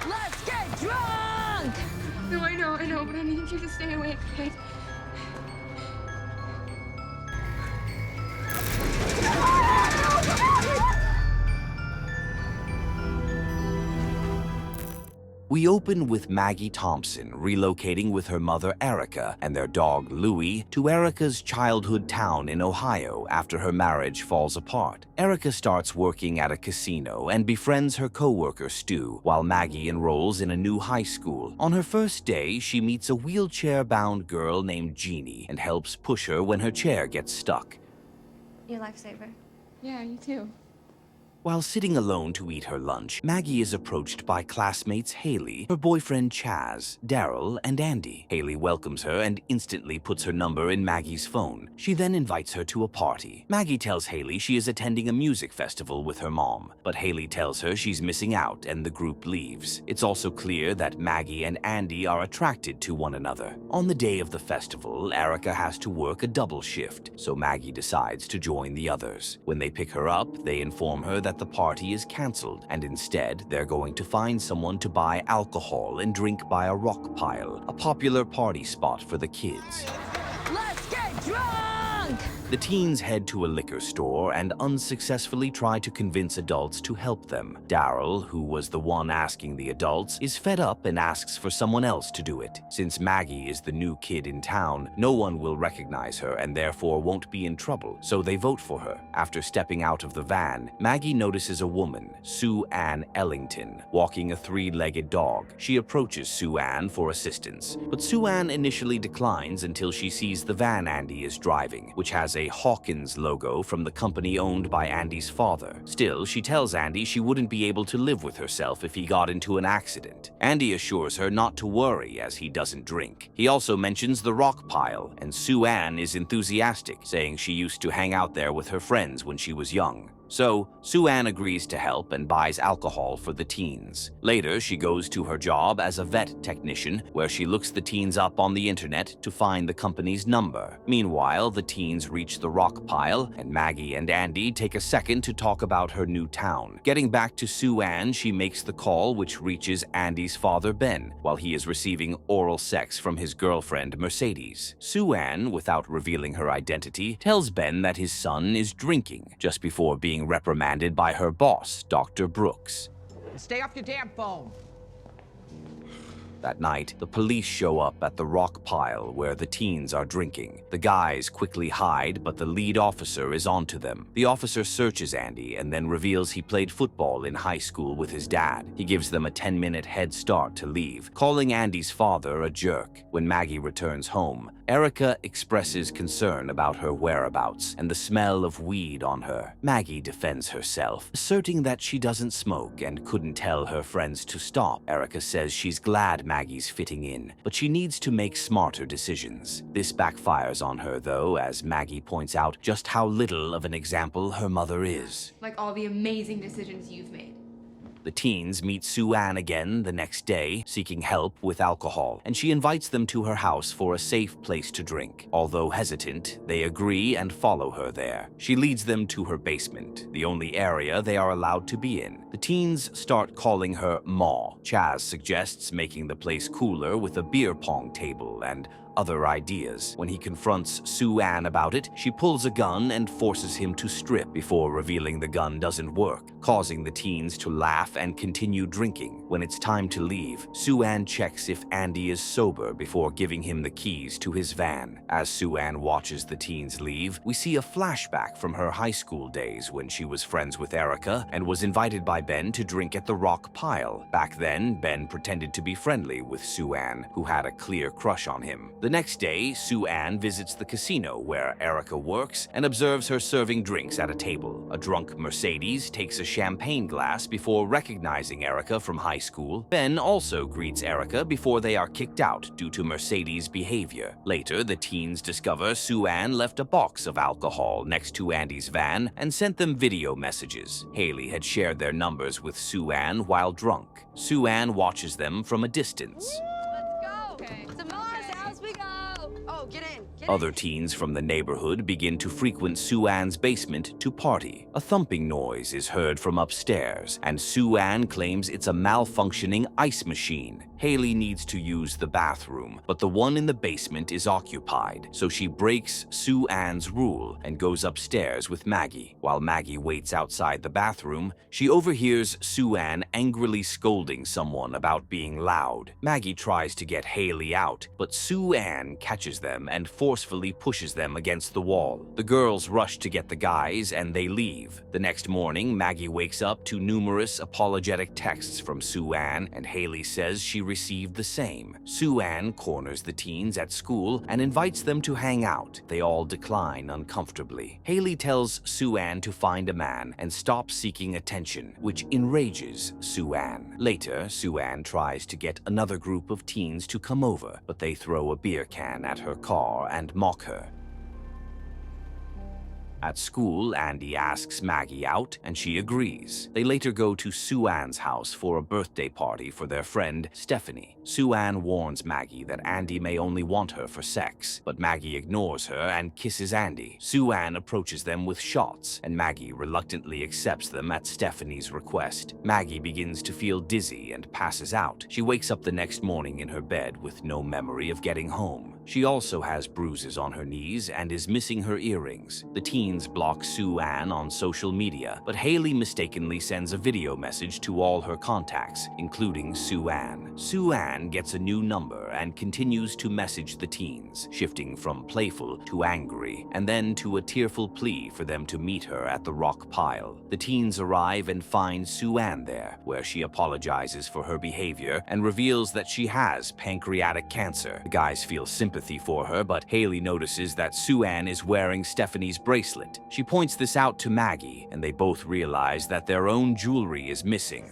Let's get drunk! No, I know, but I need you to stay awake, okay? We open with Maggie Thompson relocating with her mother Erica and their dog Louie to Erica's childhood town in Ohio after her marriage falls apart. Erica starts working at a casino and befriends her co-worker Stu while Maggie enrolls in a new high school. On her first day, she meets a wheelchair-bound girl named Jeannie and helps push her when her chair gets stuck. Your lifesaver. Yeah, you too. While sitting alone to eat her lunch, Maggie is approached by classmates Haley, her boyfriend Chaz, Daryl, and Andy. Haley welcomes her and instantly puts her number in Maggie's phone. She then invites her to a party. Maggie tells Haley she is attending a music festival with her mom, but Haley tells her she's missing out and the group leaves. It's also clear that Maggie and Andy are attracted to one another. On the day of the festival, Erica has to work a double shift, so Maggie decides to join the others. When they pick her up, they inform her that the party is cancelled, and instead they're going to find someone to buy alcohol and drink by a rock pile, a popular party spot for the kids. Let's get drunk! The teens head to a liquor store and unsuccessfully try to convince adults to help them. Daryl, who was the one asking the adults, is fed up and asks for someone else to do it. Since Maggie is the new kid in town, no one will recognize her and therefore won't be in trouble, so they vote for her. After stepping out of the van, Maggie notices a woman, Sue Ann Ellington, walking a three-legged dog. She approaches Sue Ann for assistance, but Sue Ann initially declines until she sees the van Andy is driving, which has a Hawkins logo from the company owned by Andy's father. Still, she tells Andy she wouldn't be able to live with herself if he got into an accident. Andy assures her not to worry as he doesn't drink. He also mentions the rock pile, and Sue Ann is enthusiastic, saying she used to hang out there with her friends when she was young. So, Sue Ann agrees to help and buys alcohol for the teens. Later, she goes to her job as a vet technician, where she looks the teens up on the internet to find the company's number. Meanwhile, the teens reach the rock pile, and Maggie and Andy take a second to talk about her new town. Getting back to Sue Ann, she makes the call, which reaches Andy's father, Ben, while he is receiving oral sex from his girlfriend, Mercedes. Sue Ann, without revealing her identity, tells Ben that his son is drinking, just before being reprimanded by her boss, Dr. Brooks. Stay off your damn phone. That night, the police show up at the rock pile where the teens are drinking. The guys quickly hide, but the lead officer is onto them. The officer searches Andy and then reveals he played football in high school with his dad. He gives them a 10-minute head start to leave, calling Andy's father a jerk. When Maggie returns home, Erica expresses concern about her whereabouts and the smell of weed on her. Maggie defends herself, asserting that she doesn't smoke and couldn't tell her friends to stop. Erica says she's glad Maggie's fitting in, but she needs to make smarter decisions. This backfires on her, though, as Maggie points out just how little of an example her mother is. Like all the amazing decisions you've made. The teens meet Sue Ann again the next day, seeking help with alcohol, and she invites them to her house for a safe place to drink. Although hesitant, they agree and follow her there. She leads them to her basement, the only area they are allowed to be in. The teens start calling her Ma. Chaz suggests making the place cooler with a beer pong table and other ideas. When he confronts Sue Ann about it, she pulls a gun and forces him to strip before revealing the gun doesn't work, causing the teens to laugh and continue drinking. When it's time to leave, Sue Ann checks if Andy is sober before giving him the keys to his van. As Sue Ann watches the teens leave, we see a flashback from her high school days when she was friends with Erica and was invited by Ben to drink at the rock pile. Back then, Ben pretended to be friendly with Sue Ann, who had a clear crush on him. The next day, Sue Ann visits the casino where Erica works and observes her serving drinks at a table. A drunk Mercedes takes a champagne glass before recognizing Erica from high school. Ben also greets Erica before they are kicked out due to Mercedes' behavior. Later, the teens discover Sue Ann left a box of alcohol next to Andy's van and sent them video messages. Haley had shared their numbers with Sue Ann while drunk. Sue Ann watches them from a distance. Let's go! Okay. To Mars house we go! Oh, get Other teens from the neighborhood begin to frequent Sue-Ann's basement to party. A thumping noise is heard from upstairs, and Sue-Ann claims it's a malfunctioning ice machine. Haley needs to use the bathroom, but the one in the basement is occupied, so she breaks Sue-Ann's rule and goes upstairs with Maggie. While Maggie waits outside the bathroom, she overhears Sue-Ann angrily scolding someone about being loud. Maggie tries to get Haley out, but Sue-Ann catches them and forcefully pushes them against the wall. The girls rush to get the guys and they leave. The next morning, Maggie wakes up to numerous apologetic texts from Sue-Ann, and Haley says she received the same. Sue-Ann corners the teens at school and invites them to hang out. They all decline uncomfortably. Haley tells Sue-Ann to find a man and stop seeking attention, which enrages Sue-Ann. Later, Sue-Ann tries to get another group of teens to come over, but they throw a beer can at her car and mock her. At school, Andy asks Maggie out, and she agrees. They later go to Sue-Ann's house for a birthday party for their friend, Stephanie. Sue-Ann warns Maggie that Andy may only want her for sex, but Maggie ignores her and kisses Andy. Sue-Ann approaches them with shots, and Maggie reluctantly accepts them at Stephanie's request. Maggie begins to feel dizzy and passes out. She wakes up the next morning in her bed with no memory of getting home. She also has bruises on her knees and is missing her earrings. The teens block Sue-Ann on social media, but Haley mistakenly sends a video message to all her contacts, including Sue-Ann. Sue-Ann gets a new number and continues to message the teens, shifting from playful to angry, and then to a tearful plea for them to meet her at the rock pile. The teens arrive and find Sue-Ann there, where she apologizes for her behavior and reveals that she has pancreatic cancer. The guys feel sympathy for her, but Haley notices that Sue-Ann is wearing Stephanie's bracelet. She points this out to Maggie, and they both realize that their own jewelry is missing.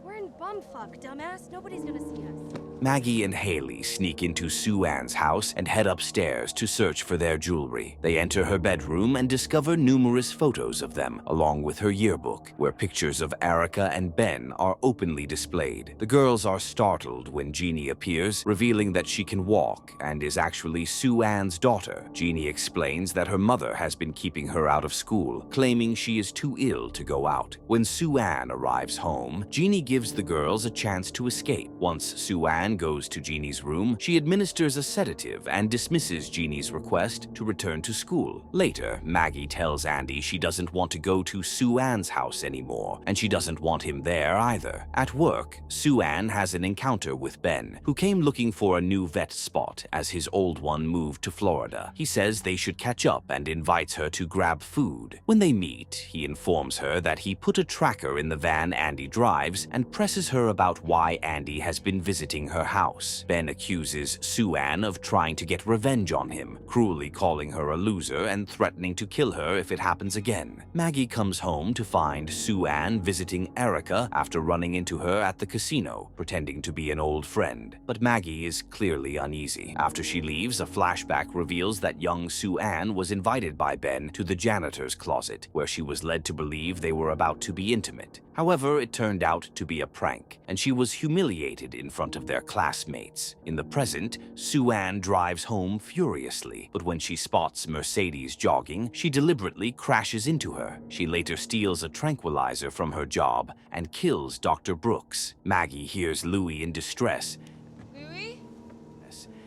We're in bumfuck, dumbass. Nobody's gonna see us. Maggie and Haley sneak into Sue-Ann's house and head upstairs to search for their jewelry. They enter her bedroom and discover numerous photos of them, along with her yearbook, where pictures of Erica and Ben are openly displayed. The girls are startled when Jeannie appears, revealing that she can walk and is actually Sue-Ann's daughter. Jeannie explains that her mother has been keeping her out of school, claiming she is too ill to go out. When Sue-Ann arrives home, Jeannie gives the girls a chance to escape. Once Sue-Ann goes to Jeannie's room, she administers a sedative and dismisses Jeannie's request to return to school. Later, Maggie tells Andy she doesn't want to go to Sue-Ann's house anymore, and she doesn't want him there either. At work, Sue-Ann has an encounter with Ben, who came looking for a new vet spot as his old one moved to Florida. He says they should catch up and invites her to grab food. When they meet, he informs her that he put a tracker in the van Andy drives and presses her about why Andy has been visiting her house. Ben accuses Sue-Ann of trying to get revenge on him, cruelly calling her a loser and threatening to kill her if it happens again. Maggie comes home to find Sue-Ann visiting Erica after running into her at the casino, pretending to be an old friend. But Maggie is clearly uneasy. After she leaves, a flashback reveals that young Sue-Ann was invited by Ben to the janitor's closet, where she was led to believe they were about to be intimate. However, it turned out to be a prank, and she was humiliated in front of their classmates. In the present, Sue-Ann drives home furiously, but when she spots Mercedes jogging, she deliberately crashes into her. She later steals a tranquilizer from her job and kills Dr. Brooks. Maggie hears Louis in distress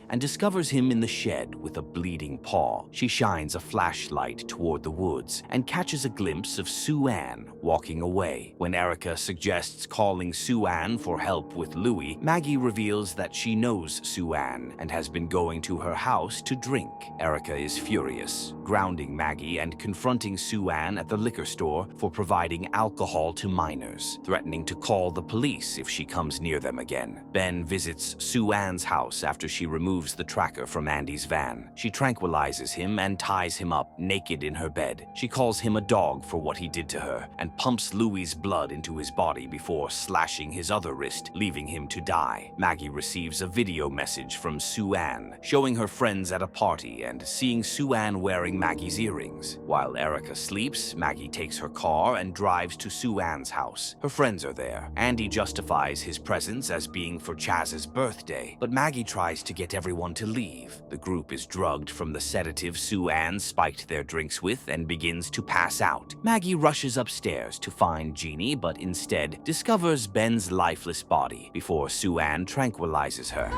and discovers him in the shed with a bleeding paw. She shines a flashlight toward the woods and catches a glimpse of Sue-Ann walking away. When Erica suggests calling Sue-Ann for help with Louis, Maggie reveals that she knows Sue-Ann and has been going to her house to drink. Erica is furious, grounding Maggie and confronting Sue-Ann at the liquor store for providing alcohol to minors, threatening to call the police if she comes near them again. Ben visits Sue-Ann's house after she removes the tracker from Andy's van. She tranquilizes him and ties him up naked in her bed. She calls him a dog for what he did to her and pumps Louis's blood into his body before slashing his other wrist, leaving him to die. Maggie receives a video message from Sue-Ann, showing her friends at a party and seeing Sue-Ann wearing Maggie's earrings. While Erica sleeps, Maggie takes her car and drives to Sue-Ann's house. Her friends are there. Andy justifies his presence as being for Chaz's birthday, but Maggie tries to get everyone everyone to leave. The group is drugged from the sedative Sue-Ann spiked their drinks with and begins to pass out. Maggie rushes upstairs to find Jeannie, but instead discovers Ben's lifeless body before Sue-Ann tranquilizes her.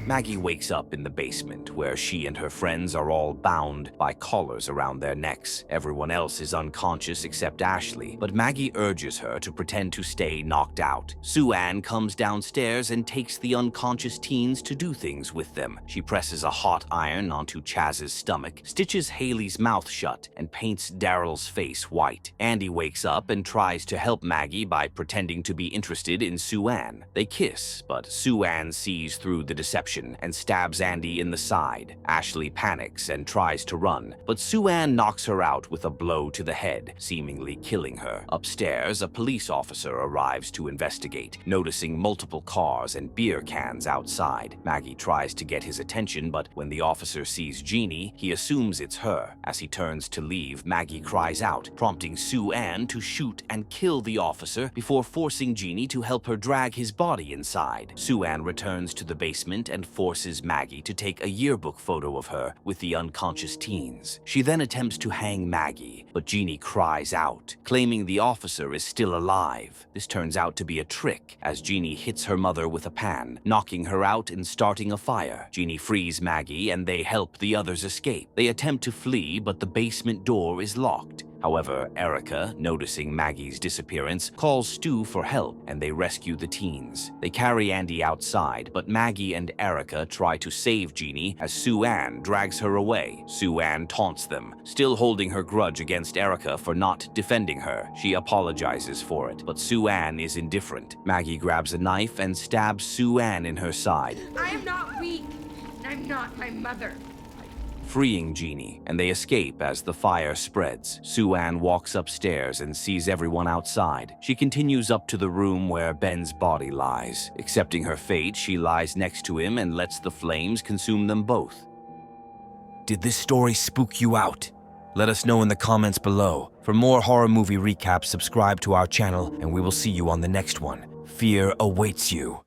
Maggie wakes up in the basement, where she and her friends are all bound by collars around their necks. Everyone else is unconscious except Ashley, but Maggie urges her to pretend to stay knocked out. Sue-Ann comes downstairs and takes the unconscious teens to do things with them. She presses a hot iron onto Chaz's stomach, stitches Haley's mouth shut, and paints Daryl's face white. Andy wakes up and tries to help Maggie by pretending to be interested in Sue-Ann. They kiss, but Sue-Ann sees through the deception and stabs Andy in the side. Ashley panics and tries to run, but Sue-Ann knocks her out with a blow to the head, seemingly killing her. Upstairs, a police officer arrives to investigate, noticing multiple cars and beer cans outside. Maggie tries to get his attention, but when the officer sees Jeannie, he assumes it's her. As he turns to leave, Maggie cries out, prompting Sue-Ann to shoot and kill the officer before forcing Jeannie to help her drag his body inside. Sue-Ann returns to the basement and forces Maggie to take a yearbook photo of her with the unconscious teens. She then attempts to hang Maggie, but Jeannie cries out, claiming the officer is still alive. This turns out to be a trick, as Jeannie hits her mother with a pan, knocking her out and starting a fire. Jeannie frees Maggie and they help the others escape. They attempt to flee, but the basement door is locked. However, Erica, noticing Maggie's disappearance, calls Stu for help and they rescue the teens. They carry Andy outside, but Maggie and Erica try to save Jeannie as Sue-Ann drags her away. Sue-Ann taunts them, still holding her grudge against Erica for not defending her. She apologizes for it, but Sue-Ann is indifferent. Maggie grabs a knife and stabs Sue-Ann in her side. I am not weak. I'm not my mother. Freeing Jeannie, and they escape as the fire spreads. Sue-Ann walks upstairs and sees everyone outside. She continues up to the room where Ben's body lies. Accepting her fate, she lies next to him and lets the flames consume them both. Did this story spook you out? Let us know in the comments below. For more horror movie recaps, subscribe to our channel, and we will see you on the next one. Fear awaits you.